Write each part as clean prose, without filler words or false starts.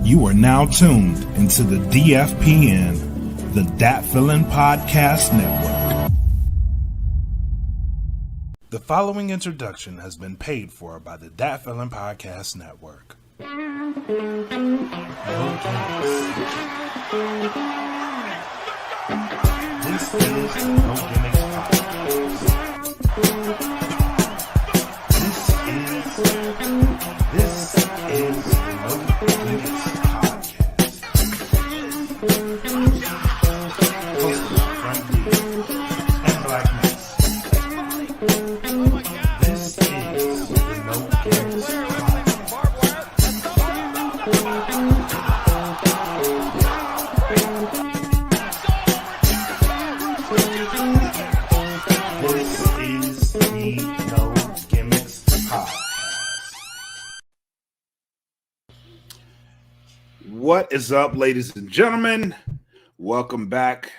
You are now tuned into the DFPN, the Dat Feelin' Podcast Network. The following introduction has been paid for by the Dat Feelin' Podcast Network. This is the No Gimmicks Podcast. This is the No Gimmicks Podcast. Hosted by Frank D and Black Max. This is the No Gimmicks What is up, ladies and gentlemen? Welcome back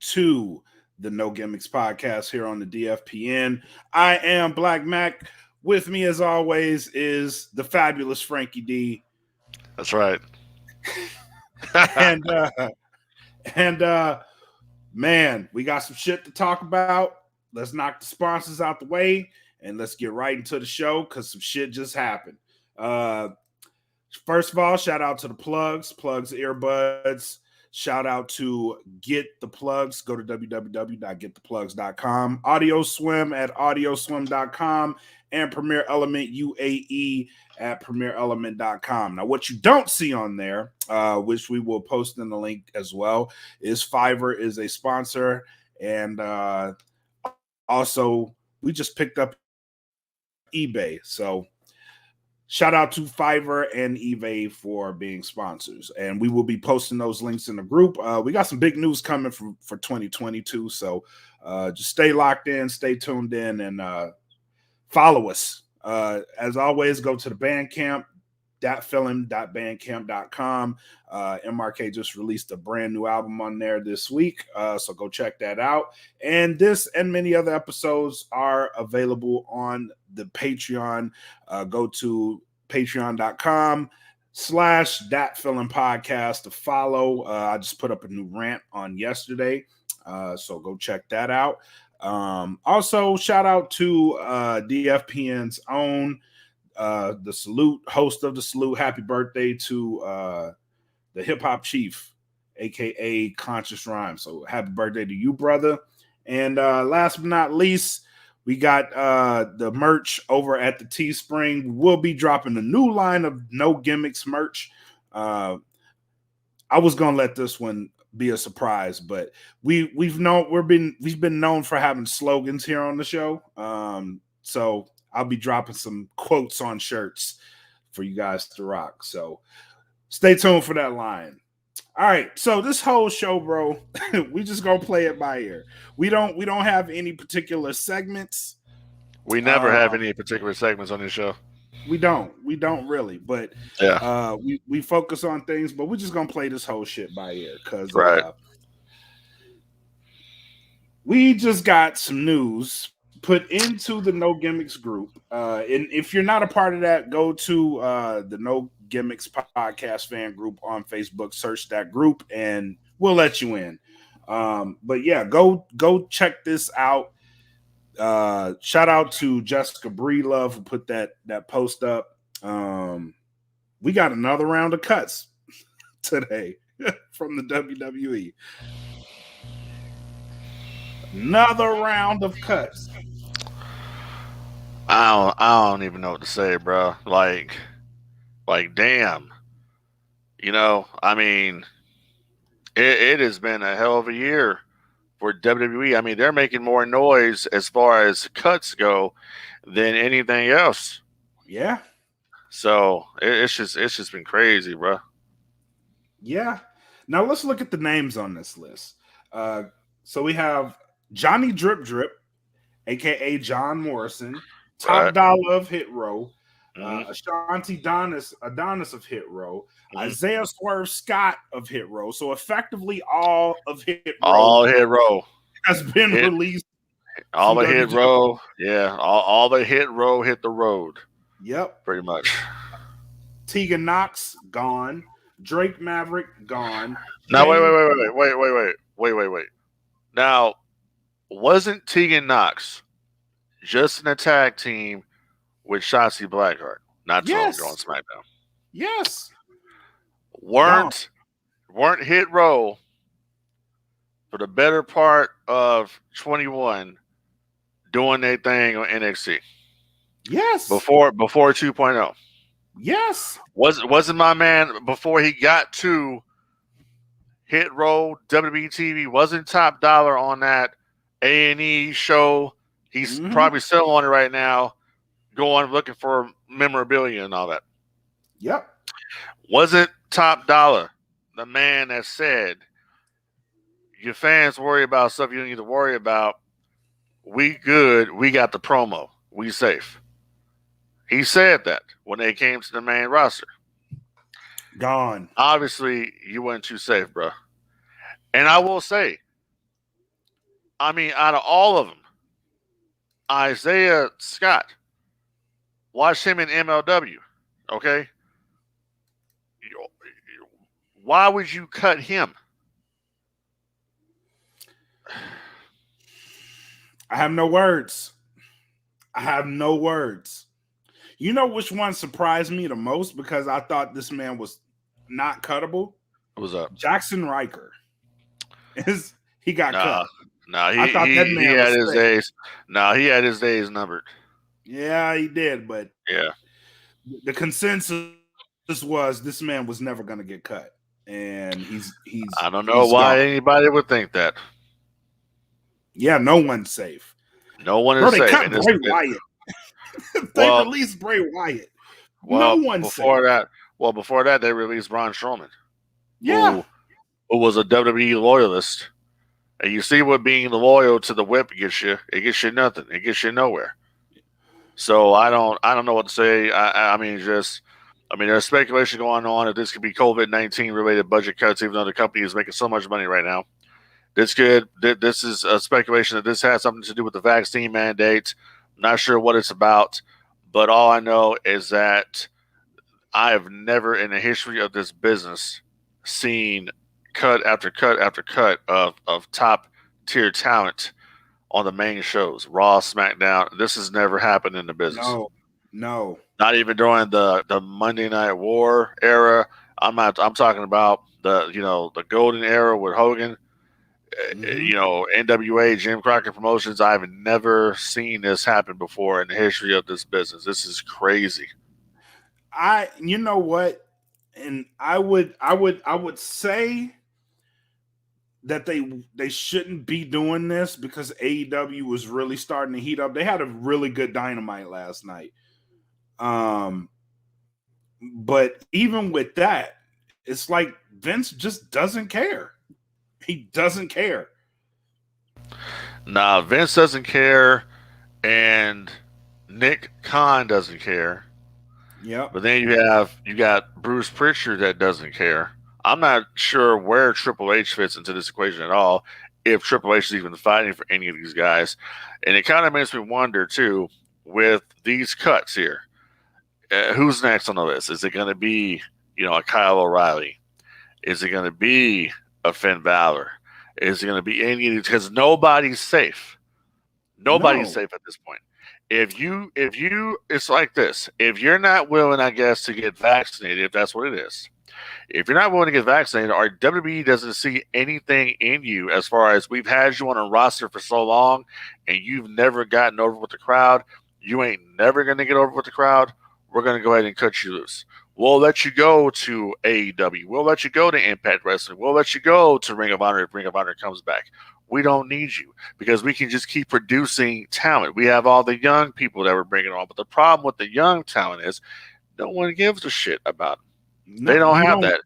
to the No Gimmicks Podcast here on the DFPN. I am Black Mac. With me, as always, is the fabulous Frankie D. That's right. and man, we got some shit to talk about. Let's knock the sponsors out the way and let's get right into the show because some shit just happened. First of all, shout out to the Plugs earbuds. Shout out to Get the Plugs. Go to www.gettheplugs.com. Audio Swim at audioswim.com and Premier Element UAE at premierelement.com. Now, what you don't see on there, which we will post in the link as well, is Fiverr is a sponsor. And also, we just picked up eBay. So, shout out to Fiverr and eBay for being sponsors. And we will be posting those links in the group. We got some big news coming for 2022. So just stay locked in, stay tuned in, and follow us. As always, go to the Bandcamp, datfeelin.bandcamp.com. MRK just released a brand new album on there this week. So go check that out. And this and many other episodes are available on the Patreon. Go to patreon.com/datfeelin podcast to follow. I just put up a new rant on yesterday. So go check that out. Also, shout out to DFPN's own the Salute, host of the Salute. Happy birthday to the hip hop chief, aka Conscious Rhyme. So happy birthday to you, brother. And last but not least, we got the merch over at the Teespring. We'll be dropping a new line of No Gimmicks merch. I was gonna let this one be a surprise, but we've been known for having slogans here on the show. So I'll be dropping some quotes on shirts for you guys to rock. So stay tuned for that line. All right, so this whole show, bro, we just gonna play it by ear. We don't have any particular segments. We never have any particular segments on this show. We don't really, but yeah, we focus on things, but we're just gonna play this whole shit by ear because we just got some news put into the No Gimmicks group. And if you're not a part of that, go to the No Gimmicks Podcast fan group on Facebook, search that group, and we'll let you in. But yeah, go check this out. Shout out to Jessica Breelove who put that post up. We got another round of cuts today from the WWE. Another round of cuts. I don't even know what to say, bro. Like, damn. You know, I mean, it has been a hell of a year for WWE. I mean, they're making more noise as far as cuts go than anything else. Yeah. So it's just been crazy, bro. Yeah. Now let's look at the names on this list. So we have Johnny Drip Drip, aka John Morrison, Top Dollar of Hit Row, Ashanti Adonis of Hit Row, Isaiah Swerve Scott of Hit Row. So effectively, all of Hit Row, has been released. All the Hit Row, yeah, all the Hit Row hit the road. Yep, pretty much. Tegan Knox gone. Drake Maverick gone. Now, Shane. wait. Now, wasn't Tegan Knox just in a tag team with Shotzi Blackheart not too long ago on Yes. SmackDown? Yes. Gone. Weren't Hit Row for the better part of 21 doing their thing on NXT Yes. before 2.0? Yes. Wasn't my man before he got to Hit Row WWE TV? Wasn't top dollar on that A&E show? He's probably still on it right now, going looking for memorabilia and all that. Yep. Wasn't top dollar the man that said, your fans worry about stuff you don't need to worry about? We good. We got the promo. We safe. He said that when they came to the main roster. Gone. Obviously, you weren't too safe, bro. And I will say, I mean, out of all of them, Isaiah Scott, watch him in MLW, okay? Why would you cut him? I have no words. I have no words. You know which one surprised me the most because I thought this man was not cuttable? What's up? Jackson Riker. He got cut. Nah, I thought that man he had was his sick. days. Nah, he had his days numbered. Yeah, he did, but Yeah, the consensus was this man was never going to get cut, and he's. I don't know why gone. anybody would think that. Yeah, no one's safe. No one Bro, is they safe. cut Bray Wyatt. They released Bray Wyatt. Well, no one's before safe. before that, they released Braun Strowman. Yeah, who was a WWE loyalist. And you see what being loyal to the whip gets you. It gets you nothing. It gets you nowhere. So I don't know what to say. I mean, there's speculation going on that this could be COVID-19 related budget cuts, even though the company is making so much money right now. This is a speculation that this has something to do with the vaccine mandates. I'm not sure what it's about, but all I know is that I have never in the history of this business seen cut after cut after cut of top tier talent on the main shows, Raw, SmackDown. This has never happened in the business. No. Not even during the Monday Night War era. I'm talking about the golden era with Hogan. NWA, Jim Crockett Promotions. I've never seen this happen before in the history of this business. This is crazy. You know what? And I would say that they shouldn't be doing this because AEW was really starting to heat up. They had a really good Dynamite last night. But even with that, it's like Vince just doesn't care. He doesn't care. Nah, Vince doesn't care, and Nick Khan doesn't care. Yeah. But then you got Bruce Pritchard that doesn't care. I'm not sure where Triple H fits into this equation at all, if Triple H is even fighting for any of these guys. And it kind of makes me wonder, too, with these cuts here, who's next on the list? Is it going to be, a Kyle O'Reilly? Is it going to be a Finn Balor? Is it going to be any of these? Because nobody's safe. Nobody's safe at this point. If you, it's like this. If you're not willing, I guess, to get vaccinated, if that's what it is, if you're not willing to get vaccinated, or WWE doesn't see anything in you as far as we've had you on a roster for so long and you've never gotten over with the crowd, you ain't never going to get over with the crowd, we're going to go ahead and cut you loose. We'll let you go to AEW. We'll let you go to Impact Wrestling. We'll let you go to Ring of Honor if Ring of Honor comes back. We don't need you because we can just keep producing talent. We have all the young people that we're bringing on. But the problem with the young talent is no one gives a shit about them. No, they don't have that.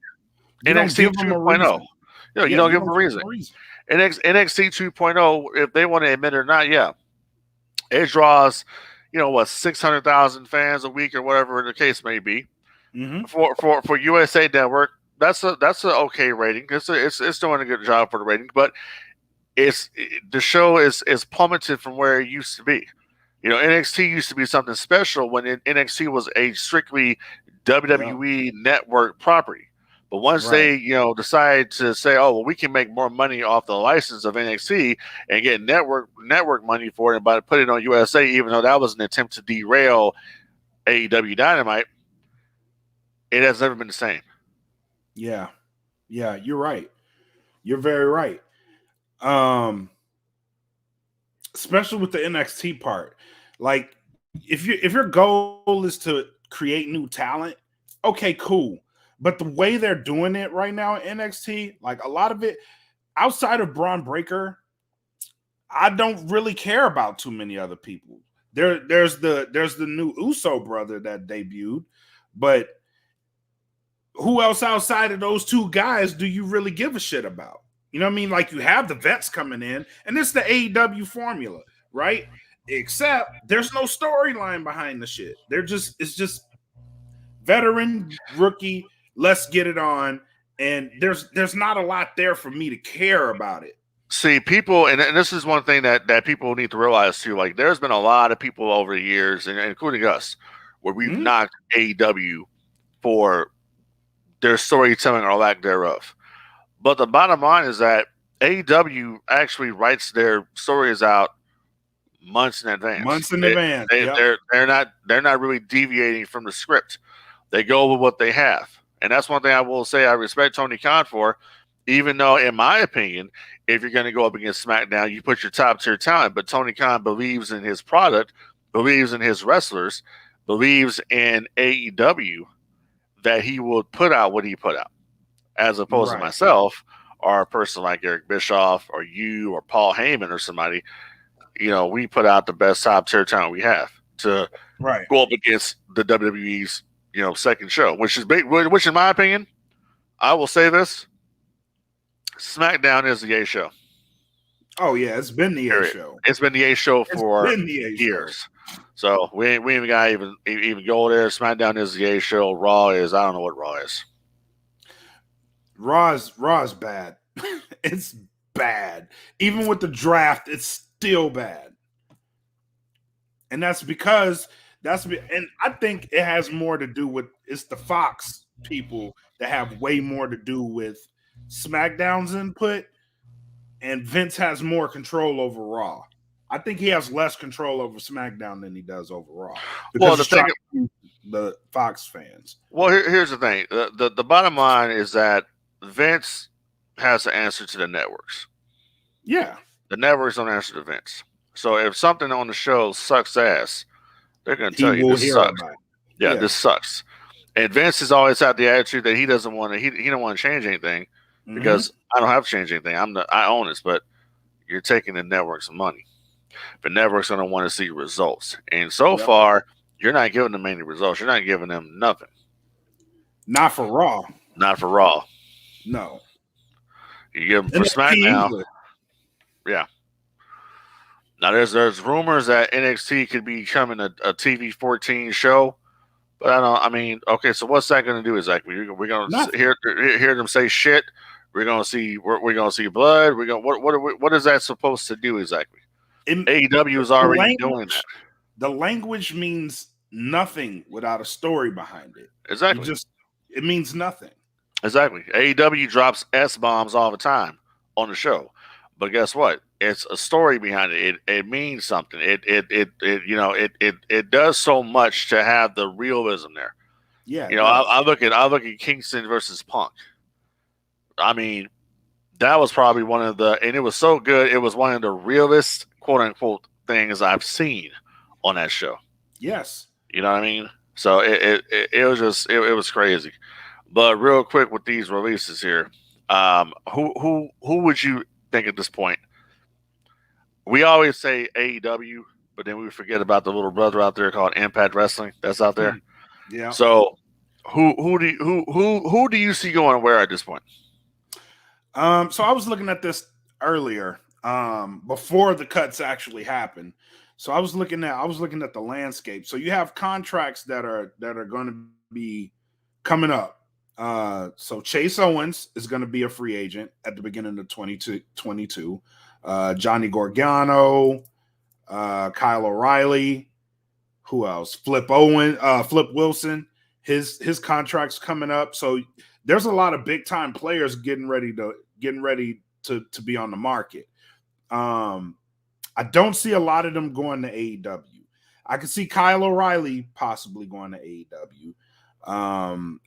NXT 2.0. You don't give them a reason. NXT 2.0, if they want to admit it or not, yeah. It draws, 600,000 fans a week or whatever the case may be. Mm-hmm. For USA Network, that's an okay rating. It's doing a good job for the rating, but the show is plummeted from where it used to be. NXT used to be something special when NXT was a strictly WWE network property. But once Right. they, decide to say, oh, well, we can make more money off the license of NXT and get network money for it, but put it on USA, even though that was an attempt to derail AEW Dynamite, it has never been the same. Yeah. Yeah, you're right. You're very right. Especially with the NXT part. Like if your goal is to create new talent, okay, cool. But the way they're doing it right now in NXT, like a lot of it outside of Braun Breaker, I don't really care about too many other people. There's the new Uso brother that debuted, but who else outside of those two guys do you really give a shit about? You know what I mean? Like you have the vets coming in, and it's the AEW formula, right? Except there's no storyline behind the shit. It's just veteran, rookie, let's get it on. And there's not a lot there for me to care about it. See, people, and this is one thing that people need to realize too. Like, there's been a lot of people over the years, and including us, where we've knocked AEW for their storytelling or lack thereof. But the bottom line is that AEW actually writes their stories out months in advance. Months in advance. They're not really deviating from the script. They go with what they have, and that's one thing I will say I respect Tony Khan for. Even though, in my opinion, if you're going to go up against SmackDown, you put your top tier talent. But Tony Khan believes in his product, believes in his wrestlers, believes in AEW, that he will put out what he put out, as opposed to myself or a person like Eric Bischoff or you or Paul Heyman or somebody. We put out the best top tier talent we have to go up against the WWE's second show, which in my opinion, I will say this: SmackDown is the A show. Oh yeah, it's been the A show. It's been the A show for years. So we ain't got even go there. SmackDown is the A show. Raw is, I don't know what Raw is. Raw's bad. It's bad. Even with the draft, it's still bad. And that's because and I think it has more to do with it's the Fox people that have way more to do with SmackDown's input, and Vince has more control over Raw. I think he has less control over SmackDown than he does over Raw. Well, the Fox fans. Well, here's the thing. The bottom line is that Vince has to answer to the networks. Yeah. The networks don't answer to Vince. So if something on the show sucks ass, they're going to tell you this sucks. Yeah, this sucks. And Vince has always had the attitude that he doesn't want to. He don't want to change anything because I don't have to change anything. I own this, but you're taking the networks money. The networks going to want to see results, and so far, you're not giving them any results. You're not giving them nothing. Not for Raw. Not for Raw. No. You give them for SmackDown. Yeah. Now there's rumors that NXT could be becoming a TV 14 show, but I mean, okay, so what's that going to do exactly? We're going to hear them say shit. We're going to see blood. What is that supposed to do exactly? AEW is already doing that. The language means nothing without a story behind it. Exactly. It means nothing. Exactly. AEW drops S-bombs all the time on the show. But guess what? It's a story behind it. It means something. It does so much to have the realism there. Yeah. I look at Kingston versus Punk. I mean, that was probably and it was so good. It was one of the realest, quote unquote, things I've seen on that show. Yes. You know what I mean? So it was crazy. But real quick with these releases here, who would you think at this point? We always say AEW, but then we forget about the little brother out there called Impact Wrestling that's out there. Yeah. So who do you see going where at this point? So I was looking at this earlier, before the cuts actually happened. So I was looking at the landscape. So you have contracts that are going to be coming up. So Chase Owens is going to be a free agent at the beginning of 2022. Johnny Gargano, Kyle O'Reilly, who else? Flip Wilson. His contract's coming up. So there's a lot of big time players getting ready to be on the market. I don't see a lot of them going to AEW. I could see Kyle O'Reilly possibly going to AEW.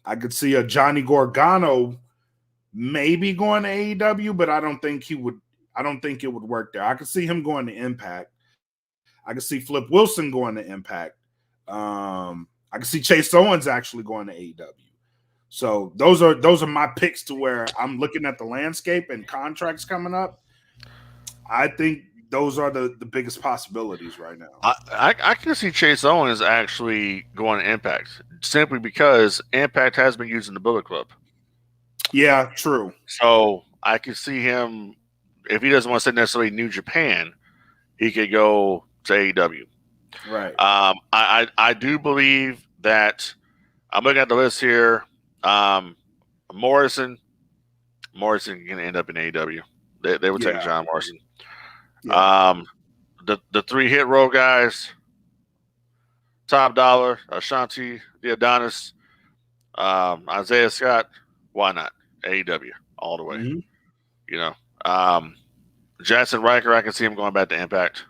I could see a Johnny Gargano maybe going to AEW, but I don't think it would work there. I could see him going to Impact. I could see Flip Wilson going to Impact. I could see Chase Owens actually going to AEW. So those are my picks to where I'm looking at the landscape and contracts coming up. I think those are the biggest possibilities right now. I can see Chase Owens actually going to Impact simply because Impact has been using the Bullet Club. Yeah, true. So I could see him, if he doesn't want to say necessarily New Japan, he could go to AEW. Right. I do believe that I'm looking at the list here. Morrison going to end up in AEW. They would take John Morrison. Yeah. The 3 Hit Row guys, Top Dollar, Ashanti, The Adonis, Isaiah Scott. Why not? AEW all the way. Mm-hmm. You know, Jackson Riker, I can see him going back to Impact.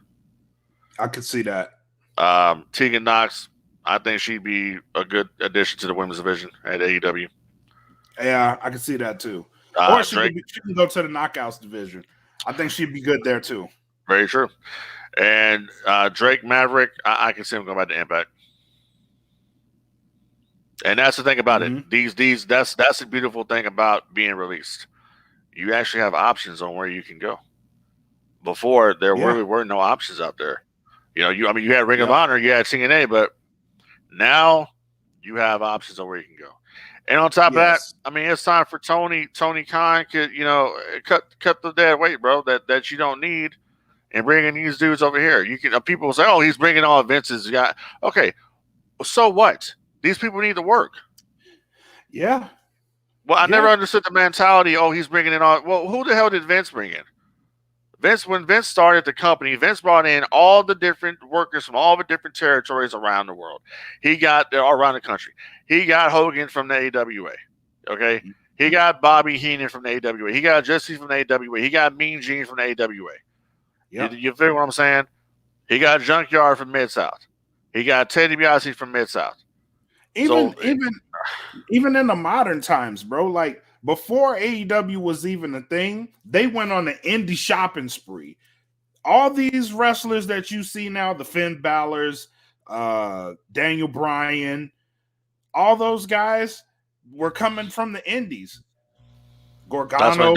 I could see that. Tegan Knox, I think she'd be a good addition to the women's division at AEW. Yeah, I can see that too. Or she can go to the Knockouts division. I think she'd be good there too. Very true. And Drake Maverick, I can see him going back to Impact. And that's the thing about it. That's the beautiful thing about being released. You actually have options on where you can go. Before there really were no options out there. You know, you had Ring of Honor, you had TNA, but now you have options on where you can go. And on top of that, I mean, it's time for Tony Khan could, cut the dead weight, bro, that you don't need, and bring in these dudes over here. You can people say, oh, he's bringing all Vince's guy. Okay, so what? These people need to work. Yeah. Well, I never understood the mentality. Oh, he's bringing in all. Well, who the hell did Vince bring in? When Vince started the company, Vince brought in all the different workers from all the different territories around the world. Around the country. He got Hogan from the AWA. Okay. He got Bobby Heenan from the AWA. He got Jesse from the AWA. He got Mean Gene from the AWA. Yep. You feel what I'm saying? He got Junkyard from Mid-South. He got Teddy DiBiase from Mid-South. Even in the modern times, bro, like before AEW was even a thing, they went on an indie shopping spree. All these wrestlers that you see now, the Finn Balor's, Daniel Bryan, all those guys were coming from the indies. Gargano.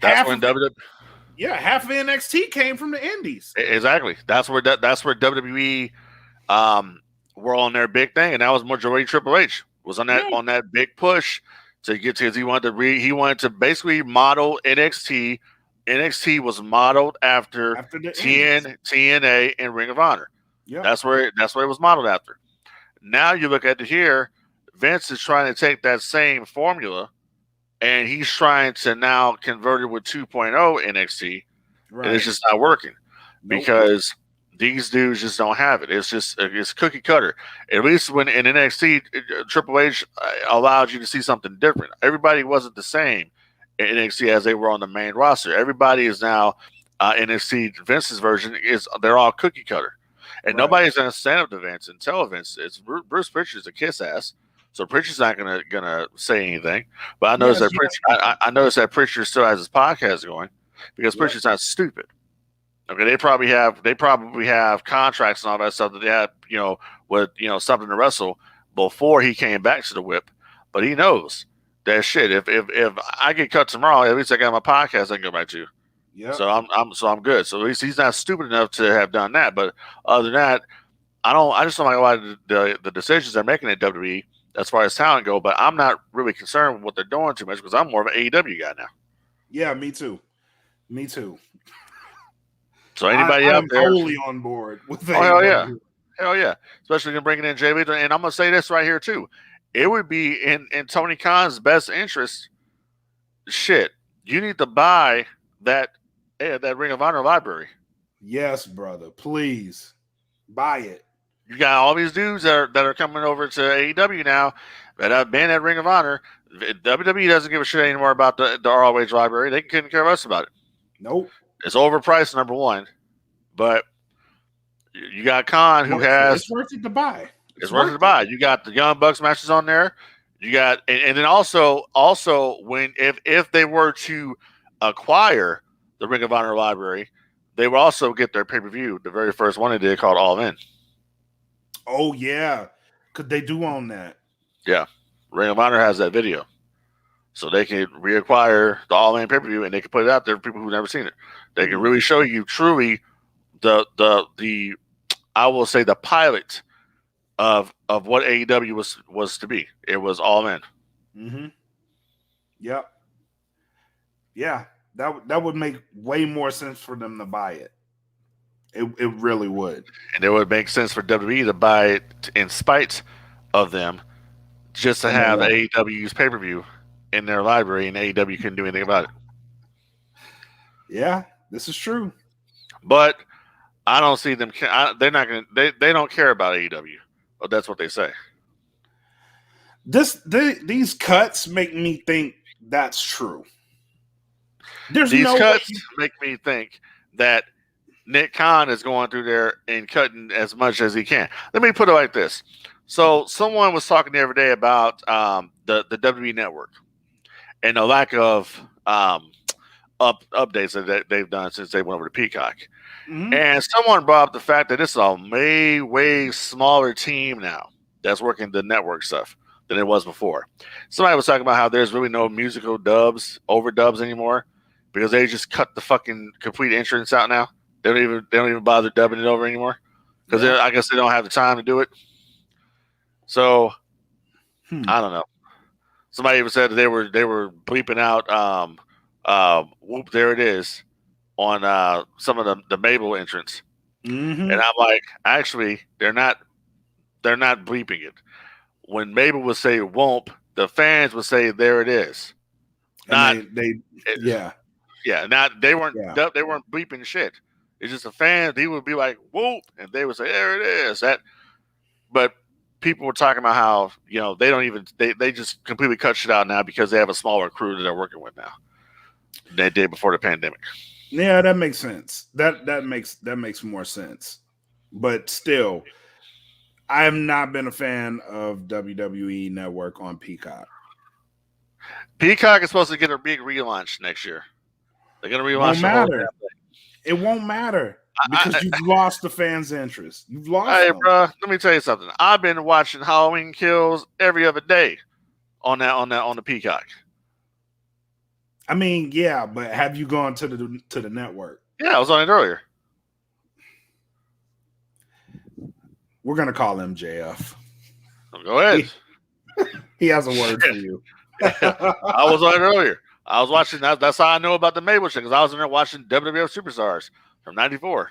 Half of NXT came from the indies. Exactly. That's where WWE were on their big thing, and that was majority Triple H was on that big push to get to. He wanted to basically model NXT. NXT was modeled after TNA and Ring of Honor. Yeah, that's where it was modeled after. Now you look at it here, Vince is trying to take that same formula, and he's trying to now convert it with 2.0 NXT, and it's just not working because these dudes just don't have it. It's cookie cutter. At least when in NXT, Triple H allowed you to see something different. Everybody wasn't the same in NXT as they were on the main roster. Everybody is now NXT. Vince's version they're all cookie cutter, and nobody's going to stand up to Vince and tell Vince. It's Bruce Pritchard's a kiss ass, so Pritchard's not gonna say anything. But I noticed I noticed that Pritchard still has his podcast going because Pritchard's not stupid. Okay, they probably have contracts and all that stuff that they had, with something to wrestle before he came back to the whip. But he knows that shit. If I get cut tomorrow, at least I got my podcast I can go back to. Yeah. So I'm good. So at least he's not stupid enough to have done that. But other than that, I just don't like a lot of the decisions they're making at WWE as far as talent go. But I'm not really concerned with what they're doing too much because I'm more of an AEW guy now. Yeah, me too. So anybody out there, totally on board with that. Oh, hell yeah! Especially bringing in Jay Lethal, and I'm gonna say this right here too. It would be in Tony Khan's best interest. Shit, you need to buy that Ring of Honor library. Yes, brother. Please buy it. You got all these dudes that are coming over to AEW now that have been at Ring of Honor. WWE doesn't give a shit anymore about the ROH library. They couldn't care less about it. Nope. It's overpriced, number one, but you got Khan who has it's worth it to buy. It's worth it to buy. You got the Young Bucks matches on there. You got, and then also when if they were to acquire the Ring of Honor library, they would also get their pay-per-view. The very first one they did called All In. Oh yeah, because they do own that. Yeah, Ring of Honor has that video, so they can reacquire the All In pay-per-view and they can put it out there for people who've never seen it. They can really show you truly the I will say the pilot of what AEW was to be. It was All In. Mm-hmm. Yep. Yeah, that would make way more sense for them to buy it. It really would. And it would make sense for WWE to buy it in spite of them, just to have AEW's pay-per-view in their library, and AEW couldn't do anything about it. Yeah, this is true. But I don't see them. They're not going to. They don't care about AEW. But that's what they say. These cuts make me think that's true. These cuts make me think that Nick Khan is going through there and cutting as much as he can. Let me put it like this. So someone was talking the other day about the WWE Network and the lack of updates that they've done since they went over to Peacock. Mm-hmm. And someone brought up the fact that this is a way smaller team now that's working the network stuff than it was before. Somebody was talking about how there's really no musical overdubs anymore because they just cut the fucking complete entrance out now. They don't even bother dubbing it over anymore because I guess they don't have the time to do it. So I don't know. Somebody even said that they were bleeping out "Whoop, there it is" on some of the Mabel entrance, and I'm like, actually, they're not bleeping it. When Mabel would say "Whoop," the fans would say "There it is." Not Not they weren't bleeping shit. It's just a fan. He would be like "Whoop," and they would say "There it is." But people were talking about how they don't even they just completely cut shit out now because they have a smaller crew that they're working with now than they did before the pandemic. Yeah, that makes sense. That makes more sense. But still, I have not been a fan of WWE Network on Peacock. Peacock is supposed to get a big relaunch next year. They're going to relaunch the whole damn thing. It won't matter because you've lost the fans' interest. You've lost. Hey, bro, let me tell you something. I've been watching Halloween Kills every other day on the Peacock. I mean, yeah, but have you gone to the network? Yeah, I was on it earlier. We're gonna call him JF. Go ahead. He has a word for you. I was on it earlier. I was watching. That's how I know about the Mabel shit because I was in there watching WWF Superstars from '94.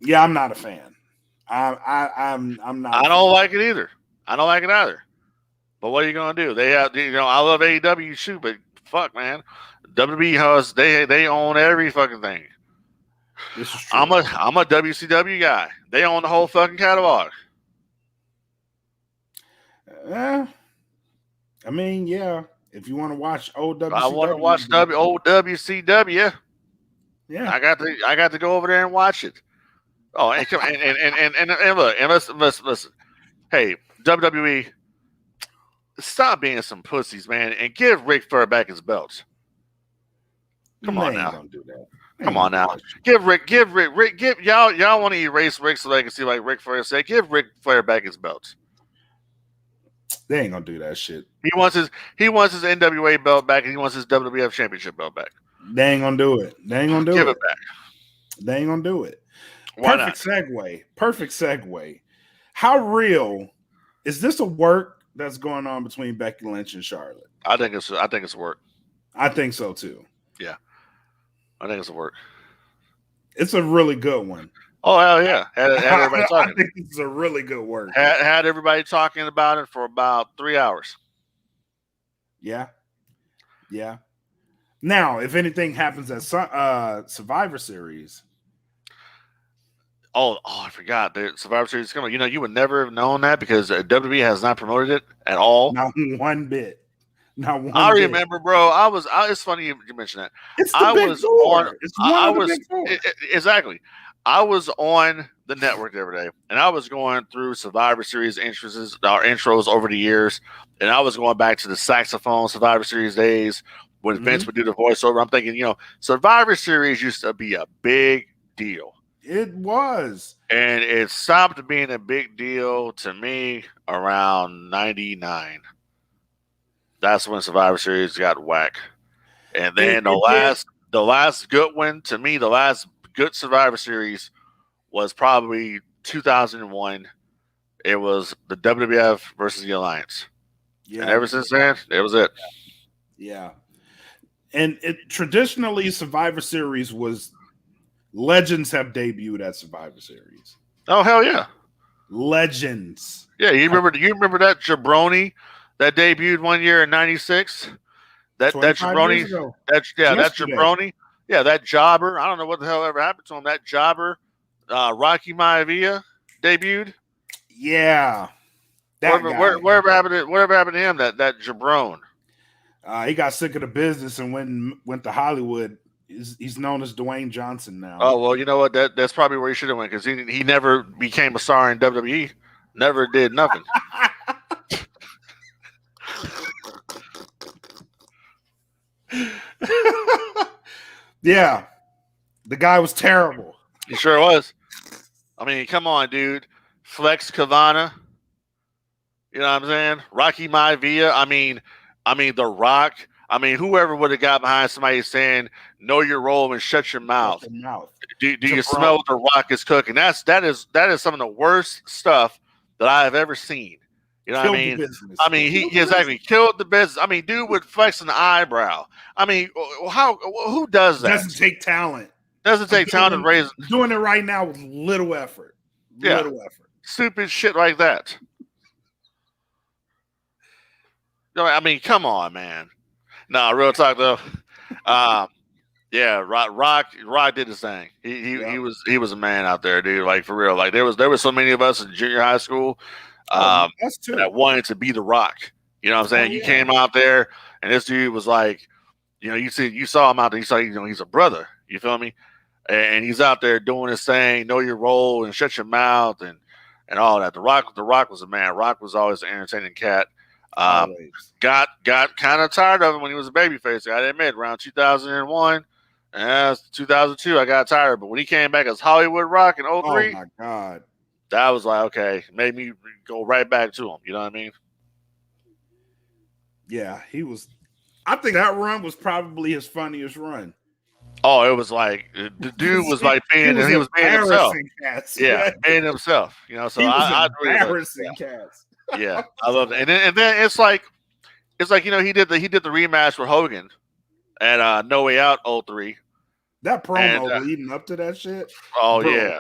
Yeah, I'm not a fan. I'm not. I don't like it either. I don't like it either. But what are you gonna do? They have, I love AEW too, but fuck, man, WWE has they own every fucking thing. This is true. I'm a WCW guy. They own the whole fucking catalog. I mean, yeah. If you want to watch old WCW, I want to watch old WCW. Yeah, I got to go over there and watch it. Oh, and come and look, and listen. Hey, WWE, stop being some pussies, man, and give Ric Flair back his belts. Come on now. Don't do that. Come on now. Give Rick, y'all want to erase Rick so they can see like Ric Flair say, give Ric Flair back his belts. They ain't gonna do that shit. He wants his NWA belt back and he wants his WWF championship belt back. They ain't gonna do it. Give it back. They ain't gonna do it. Why Perfect not? Perfect segue. How real is this a work that's going on between Becky Lynch and Charlotte? I think it's work. I think so too. Yeah. I think it's a work. It's a really good one. Oh hell yeah! Had everybody talking. I think it's a really good work. Had everybody talking about it for about 3 hours. Yeah. Now, if anything happens at Survivor Series, I forgot. The Survivor Series is coming. You would never have known that because WWE has not promoted it at all. Not one bit. Not one I bit. remember, bro. It's funny you mentioned that. It's the I big was on. four. It's one I of the was big four. exactly. I was on the network the other day, and I was going through Survivor Series intros over the years, and I was going back to the saxophone Survivor Series days when Vince would do the voiceover. I'm thinking, Survivor Series used to be a big deal. It was. And it stopped being a big deal to me around 99. That's when Survivor Series got whack. And then the last good one to me, the last good Survivor Series was probably 2001. It was the WWF versus the Alliance. Yeah. And ever since then, it was it. Yeah. And traditionally Survivor Series was legends have debuted at Survivor Series. Oh hell yeah. Legends. Yeah, you remember that jabroni that debuted one year in '96? That jabroni, that jabroni, that jobber. I don't know what the hell ever happened to him. That jobber, Rocky Maivia debuted. Yeah, whatever happened to him? That jabron. He got sick of the business and went to Hollywood. He's known as Dwayne Johnson now. Oh well, you know what? That's probably where he should have went because he never became a star in WWE. Never did nothing. Yeah, the guy was terrible. He sure was. I mean, come on, dude. Flex Kavana. You know what I'm saying? Rocky Maivia. I mean, The Rock. I mean, whoever would have got behind somebody saying, "Know your role and shut your mouth." Do you smell what The Rock is cooking? That is some of the worst stuff that I have ever seen. You know what I mean? He exactly killed the business. I mean, dude would flex an eyebrow. I mean, who does that? Doesn't take talent. Doesn't take talent to raise. Doing it right now with little effort. Little effort. Stupid shit like that. I mean, come on, man. No, real talk though. Yeah, Rock did his thing. He was a man out there, dude. Like for real. Like there was so many of us in junior high school that wanted to be The Rock. You know what I'm saying? You came out there and this dude was like, you saw him out there, you saw he's a brother. You feel me? And he's out there doing his thing, know your role and shut your mouth and all that. The Rock was a man. Rock was always an entertaining cat. Got kind of tired of him when he was a babyface. I admit, around 2001 and 2002, I got tired. But when he came back as Hollywood Rock in 03, oh my god, that was like okay, made me go right back to him. You know what I mean? Yeah, he was. I think that run was probably his funniest run. Oh, it was like the dude was like being himself. Cats, yeah, being himself. So I embarrassing cats. Yeah, I love it. And then it's like he did the rematch with Hogan at No Way Out 03. That promo leading up to that shit. Oh bro. Yeah.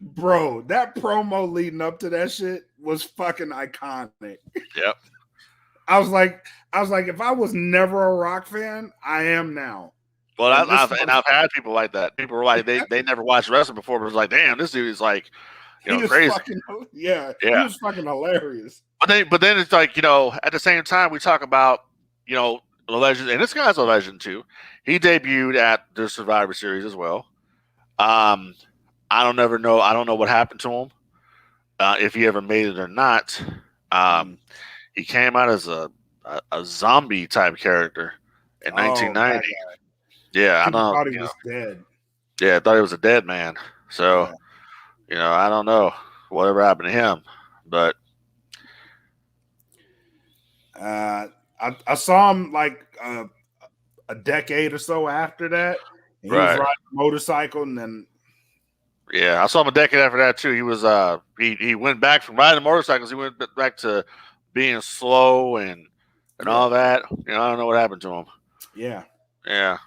Bro, that promo leading up to that shit was fucking iconic. Yep. I was like, if I was never a Rock fan, I am now. Well, I've had people like that. People were like, they never watched wrestling before, but it was like, damn, this dude is like, crazy. He was fucking hilarious. But then it's like, at the same time, we talk about, the legend, and this guy's a legend too. He debuted at the Survivor Series as well. I don't know what happened to him, if he ever made it or not. He came out as a zombie type character in 1990. Yeah, I know. Thought he was dead. Yeah, I thought he was a dead man. So, I don't know whatever happened to him, but I saw him like a decade or so after that. And he was riding a motorcycle, and then I saw him a decade after that too. He was he went back from riding motorcycles. He went back to being slow and all that. I don't know what happened to him. Yeah. That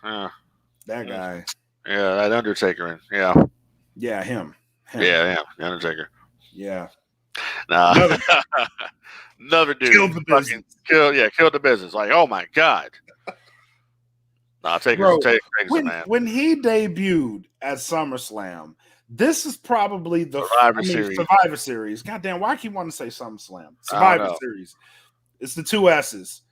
guy. Yeah, that Undertaker. Yeah, him. Yeah, the Undertaker. Yeah. Nah. Another dude. Killed the business. Killed the business. Like, oh my God. Nah, Taker's Bro, a man. when he debuted at SummerSlam, this is probably the Survivor Series. Goddamn, why I keep wanting to say SummerSlam? Survivor Series. It's the 2 S's.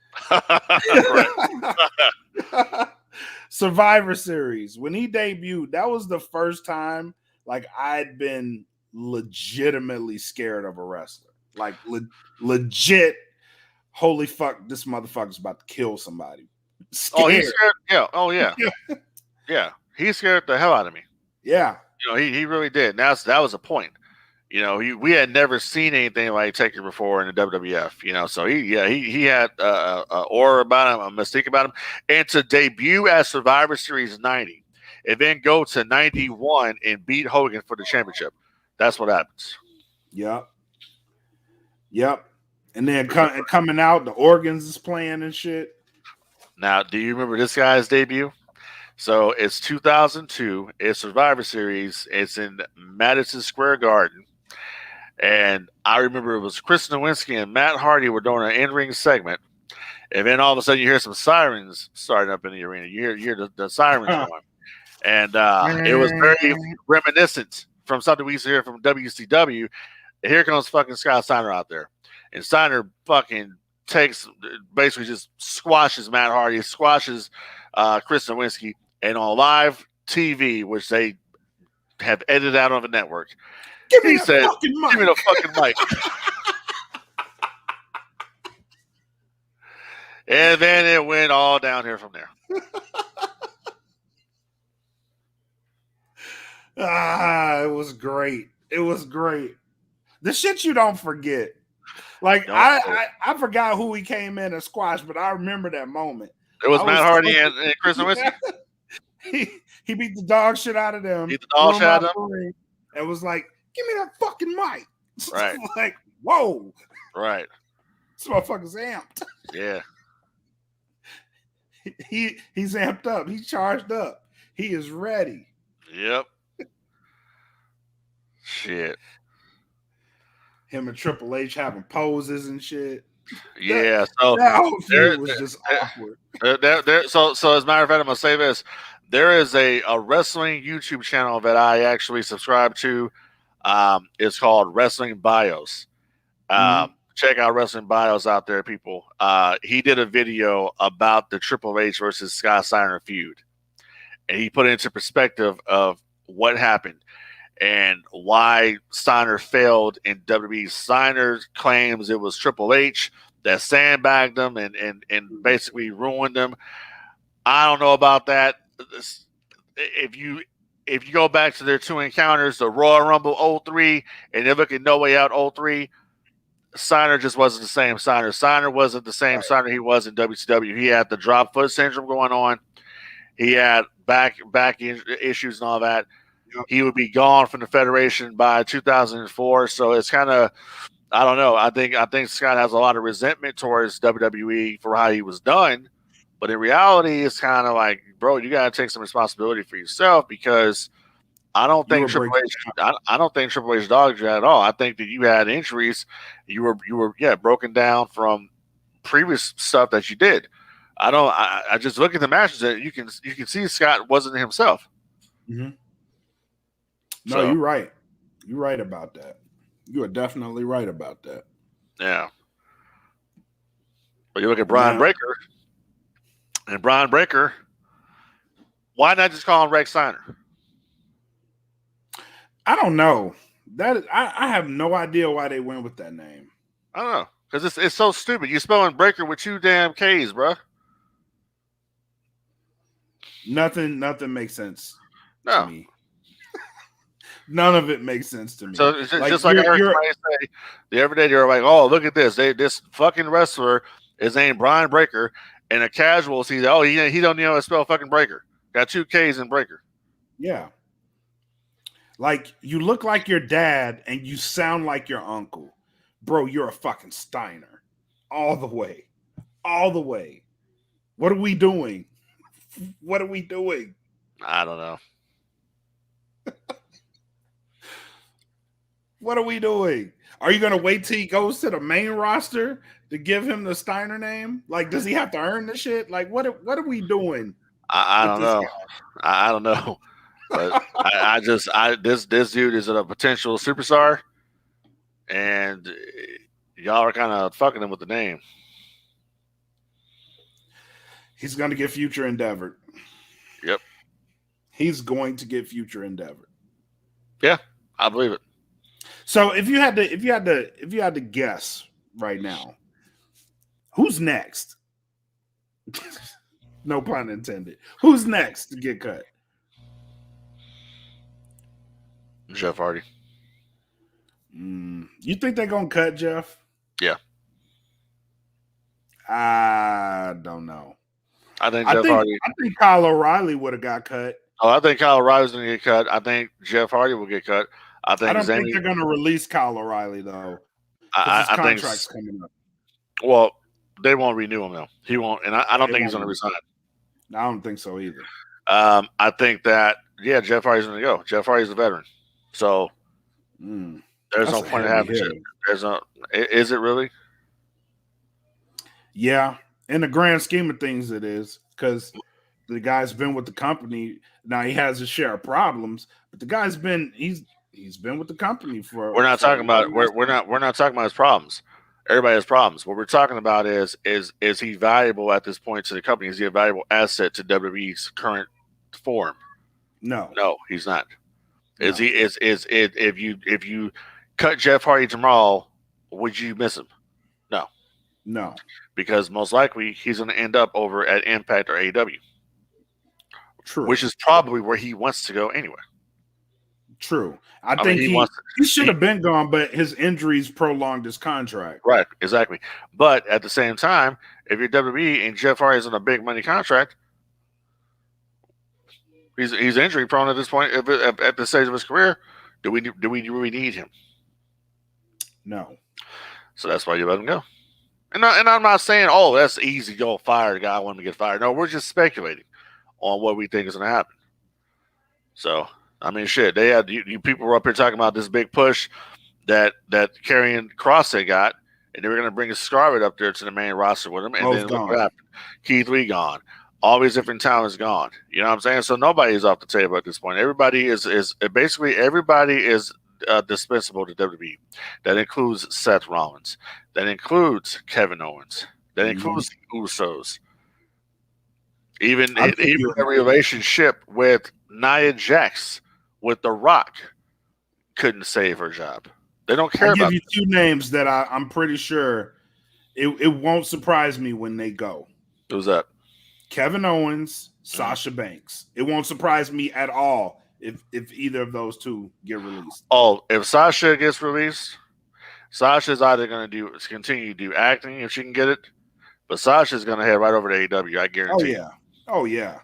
Survivor Series. When he debuted, that was the first time like I'd been legitimately scared of a wrestler. Like legit, holy fuck, this motherfucker's about to kill somebody. Scared. Oh, he's scared. Yeah. Oh, yeah. Yeah. He scared the hell out of me. Yeah. You know, he really did. And that was a point. You know, we had never seen anything like Taker before in the WWF. You know, so he had an aura about him, a mystique about him, and to debut at Survivor Series 90, and then go to 91 and beat Hogan for the championship. That's what happens. Yep. And then coming out, the organs is playing and shit. Now, do you remember this guy's debut? So it's 2002. It's Survivor Series. It's in Madison Square Garden. And I remember it was Chris Nowinski and Matt Hardy were doing an in-ring segment. And then all of a sudden you hear some sirens starting up in the arena. You hear the sirens going. And it was very reminiscent from something we used to hear from WCW. And here comes fucking Scott Steiner out there. And Steiner fucking basically just squashes Matt Hardy, squashes Chris Nowinski. And on live TV, which they have edited out on the network, give me the fucking mic. And then it went all down here from there. It was great. It was great. The shit you don't forget. Like I forgot who he came in and squashed, but I remember that moment. It was Matt Hardy and Chris Nowinski. He beat the dog shit out of them. Beat the dog shit out of them. And was like, give me that fucking mic. Right. Like, whoa. Right. This motherfucker's amped. Yeah. He's amped up. He's charged up. He is ready. Yep. Shit. Him and Triple H having poses and shit. Yeah. So that whole feud was just awkward. So as a matter of fact, I'm gonna say this. There is a wrestling YouTube channel that I actually subscribe to. It's called Wrestling Bios. Check out Wrestling Bios out there, people. He did a video about the Triple H versus Scott Steiner feud. And he put it into perspective of what happened and why Steiner failed in WWE. Steiner claims it was Triple H that sandbagged him and basically ruined him. I don't know about that. If you go back to their 2 encounters, the Royal Rumble 03 and you look at No Way Out 03, Steiner just wasn't the same Steiner. Steiner wasn't the same Steiner he was in WCW. He had the drop foot syndrome going on. He had back issues and all that. Yep. He would be gone from the Federation by 2004. So it's kind of, I don't know. I think Scott has a lot of resentment towards WWE for how he was done. But in reality, it's kind of like, bro, you got to take some responsibility for yourself because I don't think Triple H dogged you at all. I think that you had injuries. You were broken down from previous stuff that you did. I just look at the matches that you can see Scott wasn't himself. Mm-hmm. No, you're right. You're right about that. You are definitely right about that. Yeah. But you look at Brian Breaker. And Brian Breaker, why not just call him Rex Steiner? I don't know. I have no idea why they went with that name. I don't know. Because it's so stupid. You're spelling Breaker with 2 damn K's, bro. Nothing makes sense to me. None of it makes sense to me. So it's just like I heard somebody say the other day, they were like, oh, look at this. This fucking wrestler is named Brian Breaker. And a casual sees, oh, he don't know how to spell fucking Breaker. Got 2 K's in Breaker. Yeah. Like, you look like your dad and you sound like your uncle. Bro, you're a fucking Steiner. All the way. All the way. What are we doing? What are we doing? I don't know. What are we doing? Are you going to wait till he goes to the main roster to give him the Steiner name? Like, does he have to earn the shit? Like, what are we doing? I with don't this know. guy? I don't know. But this dude is a potential superstar, and y'all are kind of fucking him with the name. He's going to get future endeavored. Yep. He's going to get future endeavored. Yeah, I believe it. So if you had to guess right now, who's next? No pun intended. Who's next to get cut? Jeff Hardy. You think they're gonna cut Jeff? Yeah. I don't know. I think Hardy. I think Kyle O'Reilly would have got cut. Oh, I think Kyle O'Reilly's going to get cut. I think Jeff Hardy will get cut. I don't think they're going to release Kyle O'Reilly though, because his contract's coming up. Well, they won't renew him though. He won't, and I don't think he's going to resign. I don't think so either. I think that Jeff Hardy's going to go. Jeff Hardy's a veteran, so there's no point in having shit. There's no. Is it really? Yeah, in the grand scheme of things, it is, because the guy's been with the company. Now he has his share of problems, but the guy's been he's been with the company for. We're not talking about we're not talking about his problems. Everybody has problems. What we're talking about is he valuable at this point to the company? Is he a valuable asset to WWE's current form? No, he's not. No. Is he? Is if you cut Jeff Hardy tomorrow, would you miss him? No, because most likely he's going to end up over at Impact or AEW. True, which is probably where he wants to go anyway. True. I think he should have been gone, but his injuries prolonged his contract. Right, exactly. But at the same time, if you're WWE and Jeff Hardy is on a big money contract, he's injury prone at this point. At this stage of his career, do we really need him? No. So that's why you let him go. And I'm not saying, oh, that's easy. Go fire the guy. I want him to get fired. No, we're just speculating on what we think is going to happen. So, I mean, shit, they had you people were up here talking about this big push that Karrion Kross had got, and they were going to bring Scarlett up there to the main roster with him, and then look what happened. Keith Lee gone. All these different talents gone. You know what I'm saying? So nobody's off the table at this point. Everybody is basically dispensable to WWE. That includes Seth Rollins. That includes Kevin Owens. That includes the Usos. Even the relationship with Nia Jax with The Rock couldn't save her job. They don't care about. I'll give you two names that I'm pretty sure it won't surprise me when they go. Who's that? Kevin Owens, Sasha Banks. It won't surprise me at all if either of those two get released. Oh, if Sasha gets released, Sasha's either going to continue to do acting if she can get it, but Sasha's going to head right over to AEW. I guarantee. Oh yeah.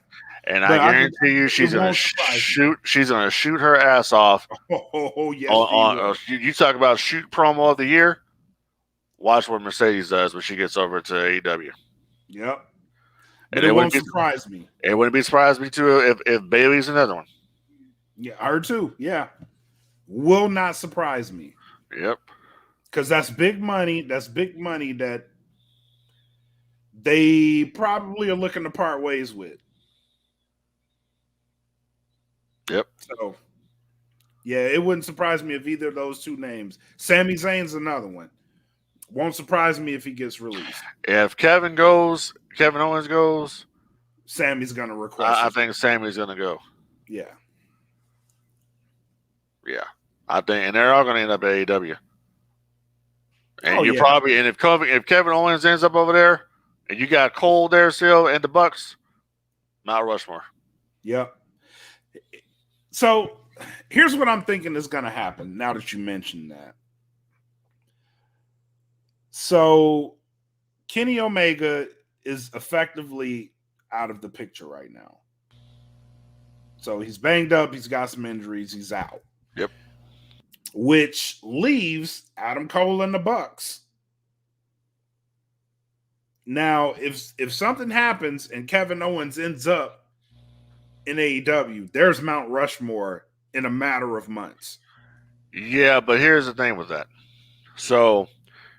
And I guarantee you, she's going to shoot. She's going to shoot her ass off. Oh yes. You talk about shoot promo of the year. Watch what Mercedes does when she gets over to AEW. Yep. And it won't surprise me. It wouldn't be surprised me too if Bailey's another one. Yeah, her too. Yeah, will not surprise me. Yep. Because that's big money. That's big money that they probably are looking to part ways with. Yep. So, yeah, it wouldn't surprise me if either of those two names. Sami Zayn's another one. Won't surprise me if he gets released. If Kevin Owens goes, Sammy's going to request. I think Sammy's going to go. Yeah. Yeah. I think, and they're all going to end up at AEW. And if Kevin Owens ends up over there, and you got Cole there still and the Bucks, Mount Rushmore. Yep. So here's what I'm thinking is going to happen now that you mentioned that. So Kenny Omega is effectively out of the picture right now. So he's banged up. He's got some injuries. He's out. Yep. Which leaves Adam Cole and the Bucks. Now, if something happens and Kevin Owens ends up in AEW, there's Mount Rushmore in a matter of months. Yeah, but here's the thing with that. So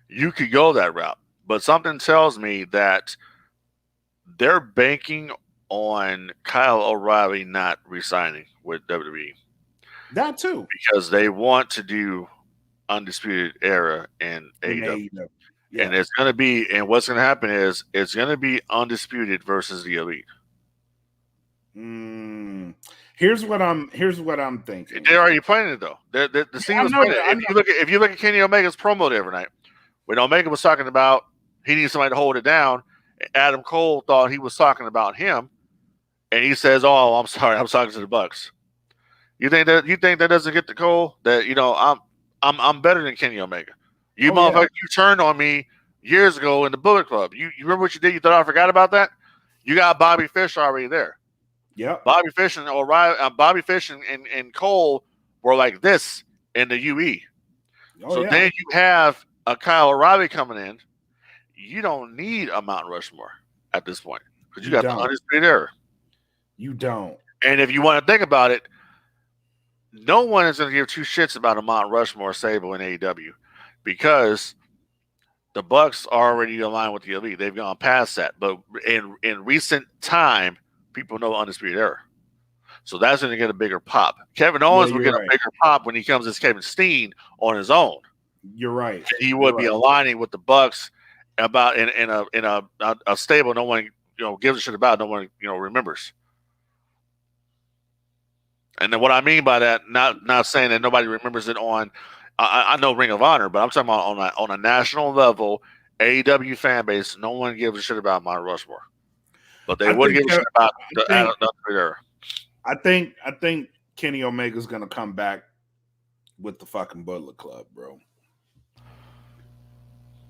you could go that route, but something tells me that they're banking on Kyle O'Reilly not resigning with WWE That too. because they want to do Undisputed Era in In AEW. AEW. And Yeah. it's going to be, and what's going to happen is it's going to be Undisputed versus the Elite. Here's what I'm thinking. They're already playing it though. The scene was playing it. If you look at Kenny Omega's promo the other night, when Omega was talking about he needs somebody to hold it down, Adam Cole thought he was talking about him, and he says, "Oh, I'm sorry, I'm talking to the Bucks." You think that doesn't get to Cole? That I'm better than Kenny Omega. You motherfucker, you turned on me years ago in the Bullet Club. You remember what you did? You thought I forgot about that? You got Bobby Fish already there. Yep. Bobby Fish and and Cole were like this in the UE. Then you have a Kyle O'Reilly coming in. You don't need a Mount Rushmore at this point because you got the Undisputed Era. You don't. And if you want to think about it, no one is going to give two shits about a Mount Rushmore stable in AEW because the Bucks are already aligned with the Elite. They've gone past that. But in recent time, people know Undisputed Era. So that's going to get a bigger pop. Kevin Owens will get a bigger pop when he comes as Kevin Steen on his own. You're right. And he would be aligning with the Bucks about in a stable no one gives a shit about, no one remembers. And then what I mean by that, not saying that nobody remembers it on, I know Ring of Honor, but I'm talking about on a national level, AEW fan base, no one gives a shit about Mount Rushmore, but they would give a shit about the era. I think Kenny Omega's gonna come back with the fucking Bullet Club, bro.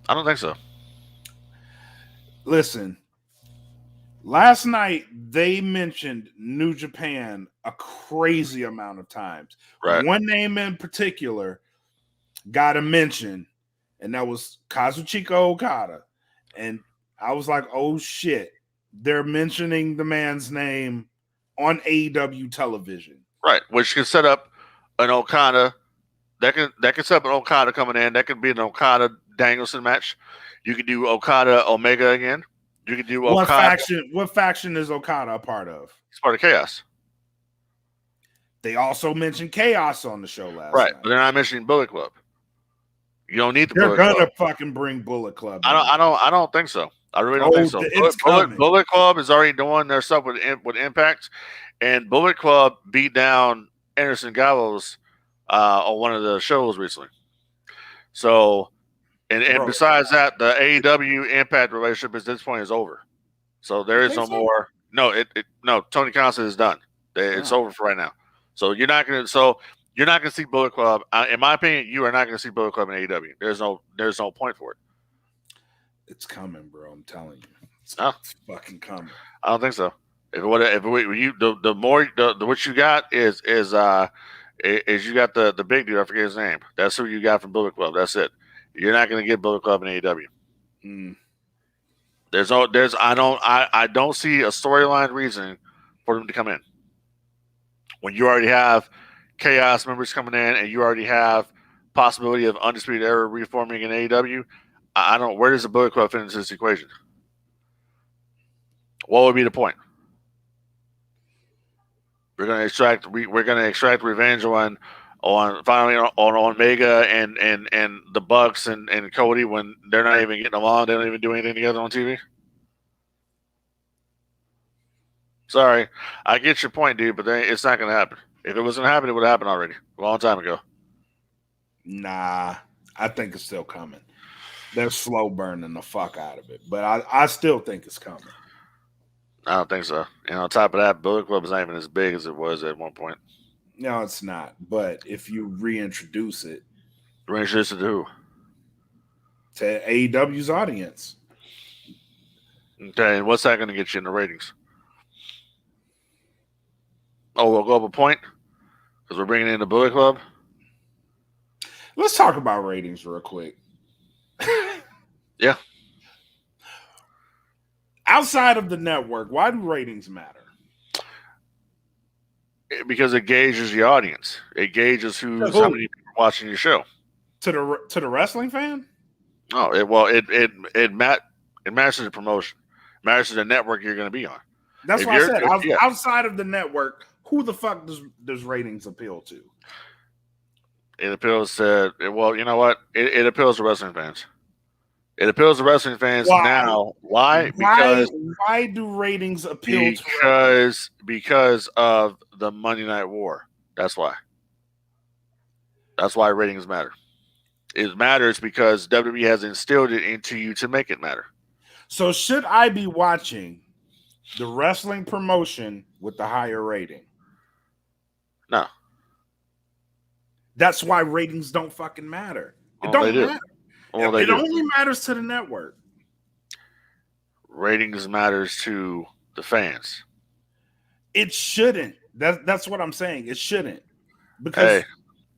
I don't think so. Listen. Last night, they mentioned New Japan a crazy amount of times. Right. One name in particular got a mention, and that was Kazuchika Okada. And I was like, oh, shit. They're mentioning the man's name on AEW television. Right, which can set up an Okada. That can set up an Okada coming in. That could be an Okada Danielson match. You could do Okada Omega again. You can do Okada. What faction is Okada a part of? He's part of Chaos. They also mentioned Chaos on the show last night. But they're not mentioning Bullet Club. You don't need the Bullet Club. They're gonna fucking bring Bullet Club. I don't think so. I really don't think so. Bullet Club is already doing their stuff with Impact, and Bullet Club beat down Anderson Gallows on one of the shows recently. So. And besides that, the AEW Impact relationship at this point is over. So there is no more. No, Tony Khan is done. It's over for right now. So you're not gonna see Bullet Club. In my opinion, you are not gonna see Bullet Club in AEW. There's no point for it. It's coming, bro. I'm telling you, it's fucking coming. I don't think so. The more what you got is you got the big dude. I forget his name. That's who you got from Bullet Club. That's it. You're not going to get Bullet Club in AEW. I don't see a storyline reason for them to come in when you already have Chaos members coming in and you already have possibility of Undisputed Era reforming in AEW. Where does the Bullet Club fit into this equation? What would be the point? We're going to extract revenge on Omega and the Bucks and Cody when they're not even getting along. They don't even do anything together on TV. Sorry, I get your point, dude, but it's not going to happen. If it was going to happen, it would have happened already a long time ago. Nah, I think it's still coming. They're slow burning the fuck out of it, but I still think it's coming. I don't think so. And on top of that, Bullet Club is not even as big as it was at one point. No, it's not. But if you reintroduce it. Reintroduce it to who? To AEW's audience. Okay, and what's that going to get you in the ratings? Oh, we'll go up a point? Because we're bringing in the Bullet Club? Let's talk about ratings real quick. Yeah. Outside of the network, why do ratings matter? Because it gauges the audience. It gauges how many people are watching your show. To the wrestling fan? Oh, it matters the promotion. It matters the network you're going to be on. That's If why I you're, said yeah, outside of the network, who the fuck does ratings appeal to? it appeals to. Well, you know what? It appeals to wrestling fans. It appeals to wrestling fans Why? now. Why? Why do ratings appeal to wrestling? Because of the Monday Night War. That's why. That's why ratings matter. It matters because WWE has instilled it into you to make it matter. So should I be watching the wrestling promotion with the higher rating? No. That's why ratings don't fucking matter. It Well, they don't do. matter. Well, they It do. only matters to the network. Ratings matters to the fans. It shouldn't. That's what I'm saying. It shouldn't. Because Hey,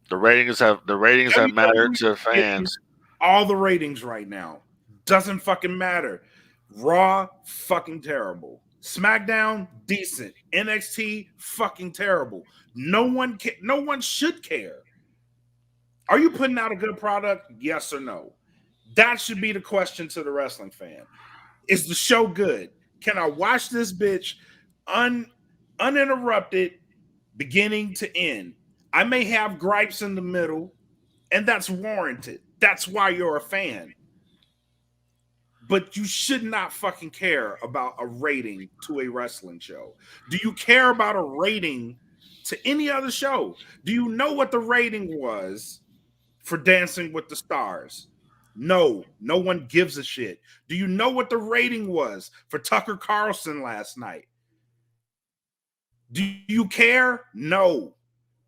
the ratings have mattered WWE to getting fans. all the ratings right now. Doesn't fucking matter. Raw, fucking terrible. SmackDown, decent. NXT, fucking terrible. No one should care. Are you putting out a good product? Yes or no? That should be the question to the wrestling fan. Is the show good? Can I watch this bitch uninterrupted, beginning to end? I may have gripes in the middle, and that's warranted. That's why you're a fan. But you should not fucking care about a rating to a wrestling show. Do you care about a rating to any other show? Do you know what the rating was for Dancing with the Stars? No one gives a shit. Do you know what the rating was for Tucker Carlson last night? Do you care? No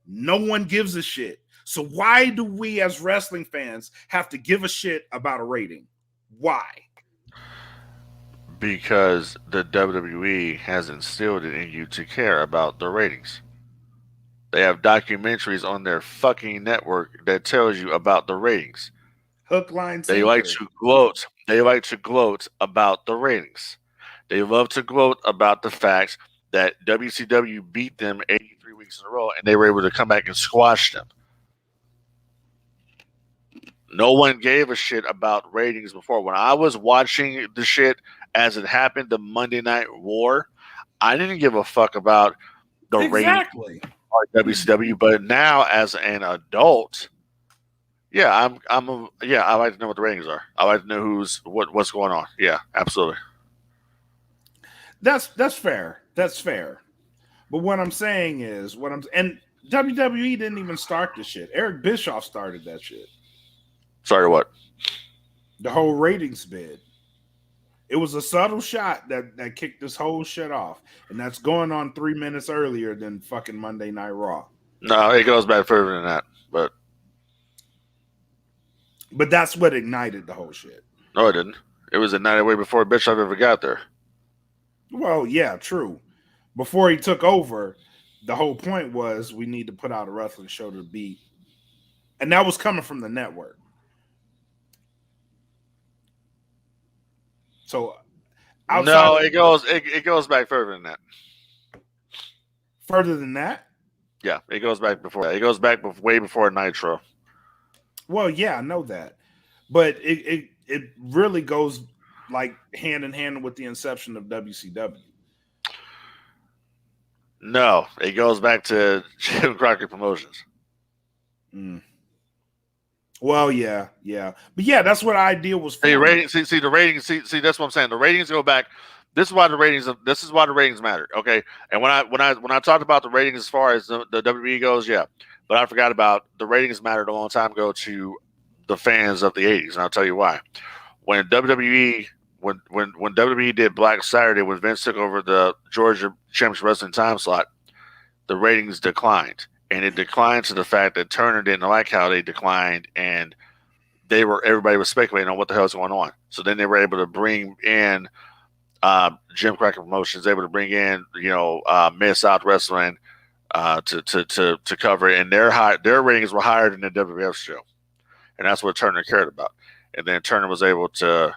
one gives a shit. So why do we as wrestling fans have to give a shit about a rating? Why? Because the WWE has instilled it in you to care about the ratings. They have documentaries on their fucking network that tells you about the ratings. Hook, line, They sinker. like to gloat. They like to gloat about the ratings. They love to gloat about the fact that WCW beat them 83 weeks in a row and they were able to come back and squash them. No one gave a shit about ratings before. When I was watching the shit as it happened, the Monday Night War, I didn't give a fuck about the Exactly. ratings or WCW. But now, as an adult, yeah, I like to know what the ratings are. I like to know what's going on. Yeah, absolutely. That's fair. That's fair. But what I'm saying is, and WWE didn't even start this shit. Eric Bischoff started that shit. Sorry, what? The whole ratings bid. It was a subtle shot that kicked this whole shit off. And that's going on 3 minutes earlier than fucking Monday Night Raw. No, it goes back further than that. But that's what ignited the whole shit. No, it didn't. It was ignited way before Bischoff ever got there. Well, yeah, true. Before he took over, the whole point was we need to put out a wrestling show to beat. And that was coming from the network. So no, it goes back further than that. Further than that? Yeah, it goes back before that. It goes back way before Nitro. Well, yeah, I know that. But it really goes like hand in hand with the inception of WCW. No, it goes back to Jim Crockett Promotions. Mm. Well, yeah, but yeah, that's what idea was for. See, the ratings. See, that's what I'm saying. The ratings go back. This is why the ratings matter. Okay, and when I talked about the ratings as far as the WWE goes, yeah, but I forgot about the ratings mattered a long time ago to the fans of the '80s, and I'll tell you why. When WWE did Black Saturday, when Vince took over the Georgia Championship Wrestling time slot, the ratings declined. And it declined to the fact that Turner didn't like how they declined, and everybody was speculating on what the hell is going on. So then they were able to bring in Jim Crockett Promotions, able to bring in Mid South Wrestling to cover it, and their ratings were higher than the WWF show, and that's what Turner cared about. And then Turner was able to,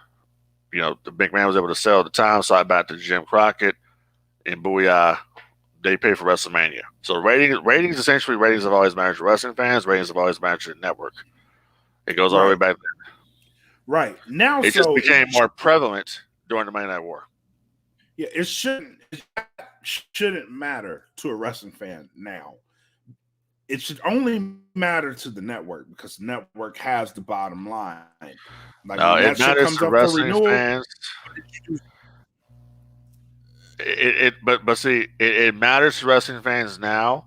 the big man was able to sell the time slot back to Jim Crockett, and booyah. They pay for WrestleMania. So ratings essentially have always mattered to wrestling fans. Ratings have always mattered to the network. It goes all the way back there. Right. Now it just became more prevalent during the Monday Night War. Yeah, it shouldn't. shouldn't matter to a wrestling fan now. It should only matter to the network because the network has the bottom line. Like when No, that it shit comes matters up to for wrestling renewal, fans. But see, it matters to wrestling fans now,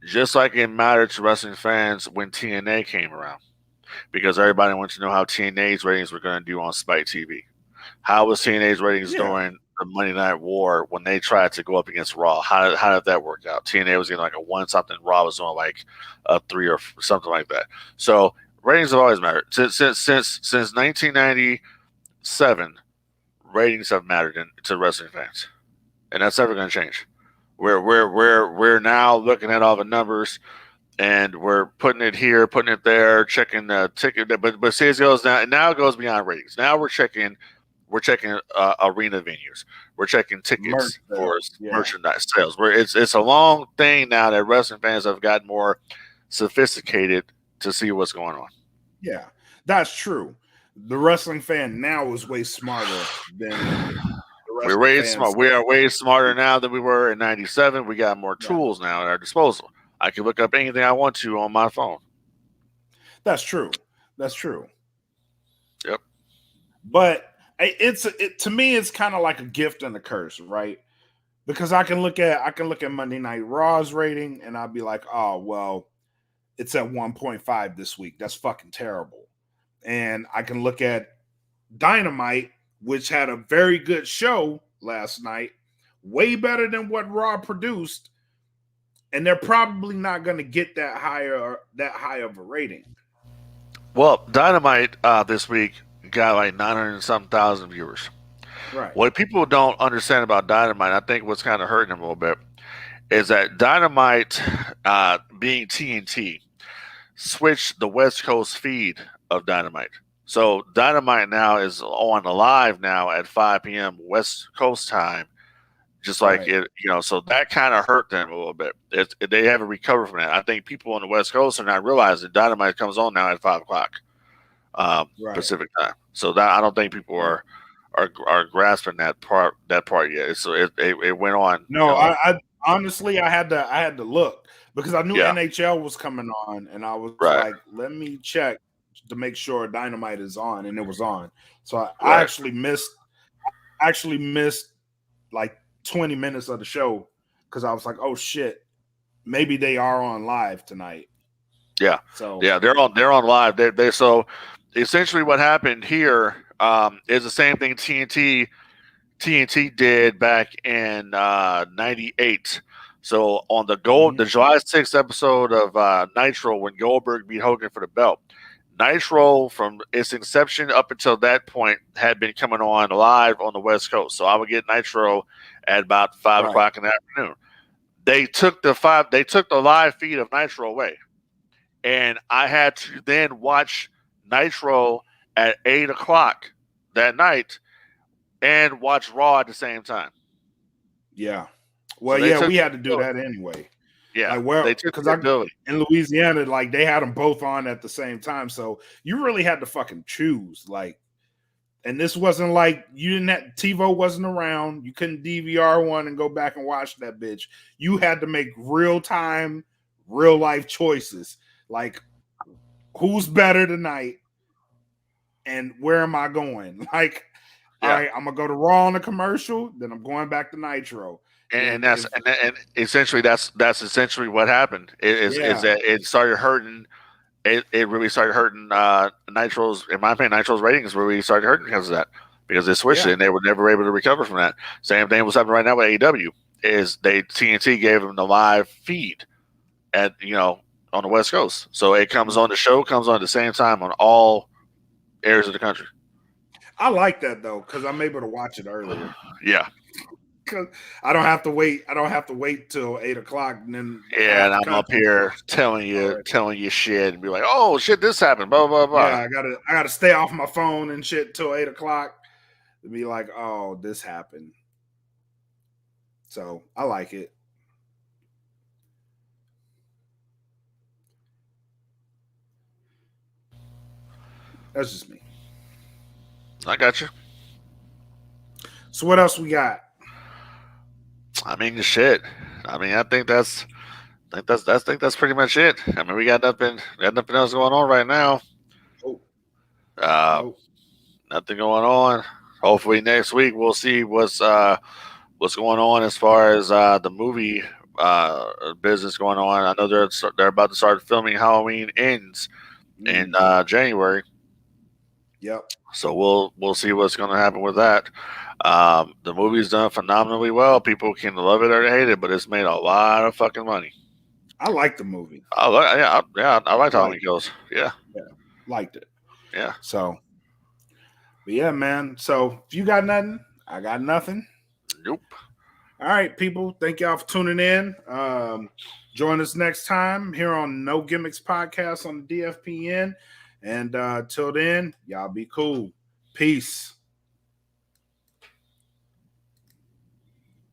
just like it mattered to wrestling fans when TNA came around, because everybody wanted to know how TNA's ratings were going to do on Spike TV. How was TNA's ratings yeah, during the Monday Night War when they tried to go up against Raw? How did that work out? TNA was getting like a 1 something, Raw was doing like a 3 or something like that. So ratings have always mattered since 1997. Ratings have mattered to wrestling fans, and that's never going to change. We're now looking at all the numbers, and we're putting it here, putting it there, checking the ticket. But see, it goes now it goes beyond ratings. Now we're checking arena venues. We're checking merch tickets for sales. Yeah, merchandise sales. Where it's a long thing now that wrestling fans have gotten more sophisticated to see what's going on. yeah, that's true. The wrestling fan now is way smarter than the We're wrestling way smart. fans. We are way smarter now than we were in '97. We got more Yeah, tools now at our disposal. I can look up anything I want to on my phone. that's true. That's true. Yep. But to me, it's kind of like a gift and a curse, right? Because I can look at Monday Night Raw's rating and I'll be like, oh well, it's at 1.5 this week. That's fucking terrible. And I can look at Dynamite, which had a very good show last night, way better than what Raw produced, and they're probably not going to get that high of a rating. Well, Dynamite this week got like 900 and some thousand viewers. Right. What people don't understand about Dynamite, I think what's kind of hurting them a little bit, is that Dynamite, being TNT, switched the West Coast feed of Dynamite. So Dynamite now is on live now at 5 p.m. West Coast time, just like Right. it. So that kind of hurt them a little bit. They haven't recovered from that. I think people on the West Coast are not realizing Dynamite comes on now at 5 o'clock Right. Pacific time. So that I don't think people Right. are grasping that part yet. It went on. No, I honestly I had to look because I knew Yeah, NHL was coming on, and I was right, like, let me check to make sure Dynamite is on, and it was on. So I right. actually missed like 20 minutes of the show because I was like, oh shit, maybe they are on live tonight. Yeah, So yeah. They're on live. They so essentially what happened here is the same thing TNT did back in '98. So on the mhm, July 6th episode of Nitro, when Goldberg beat Hogan for the belt, Nitro from its inception up until that point had been coming on live on the West Coast. So I would get Nitro at about five right, o'clock in the afternoon. They took the live feed of Nitro away, and I had to then watch Nitro at 8 o'clock that night and watch Raw at the same time. yeah. So Well, they yeah, took we the had to do ability. that anyway. Yeah, Like, well, they took because the I ability. in Louisiana, like they had them both on at the same time, so you really had to fucking choose. Like, and this wasn't like you didn't have TiVo wasn't around. You couldn't DVR one and go back and watch that bitch. You had to make real time, real life choices. Like, who's better tonight, and where am I going? Like, all Yeah, right, I'm gonna go to Raw on a commercial, then I'm going back to Nitro. and Then that's if and essentially that's essentially what happened. Is yeah, that it started hurting? It really started hurting Nitro's. In my opinion, Nitro's ratings really started hurting because of that. Because they switched it yeah, and they were never able to recover from that. Same thing was happening right now with AEW. Is TNT gave them the live feed at on the West Coast, so it comes on the show comes on at the same time on all areas of the country. I like that though because I'm able to watch it earlier. Yeah, Because I don't have to wait. I don't have to wait till 8 o'clock, and then yeah, half and the I'm up country's here watching telling you already. telling you shit and be like, oh shit, this happened, blah blah Yeah, blah. I gotta stay off my phone and shit till 8 o'clock to be like, oh, this happened. So I like it. That's just me. I got you. So what else we got? I mean, shit. I mean, I think that's pretty much it. I mean, we got nothing else going on right now. Oh, Uh, nope. Nothing going on. Hopefully next week we'll see what's going on as far as the movie business going on. I know they're about to start filming Halloween Ends in January, Yep. so we'll see what's going to happen with that. The movie's done phenomenally well. People can love it or hate it, but it's made a lot of fucking money. I like the movie. I like I like Halloween Kills. Yeah, liked it. yeah. So, but yeah, man. So if you got nothing, I got nothing. Nope. All right, people. Thank y'all for tuning in. Join us next time here on No Gimmicks Podcast on the DFPN. And till then, y'all be cool. Peace.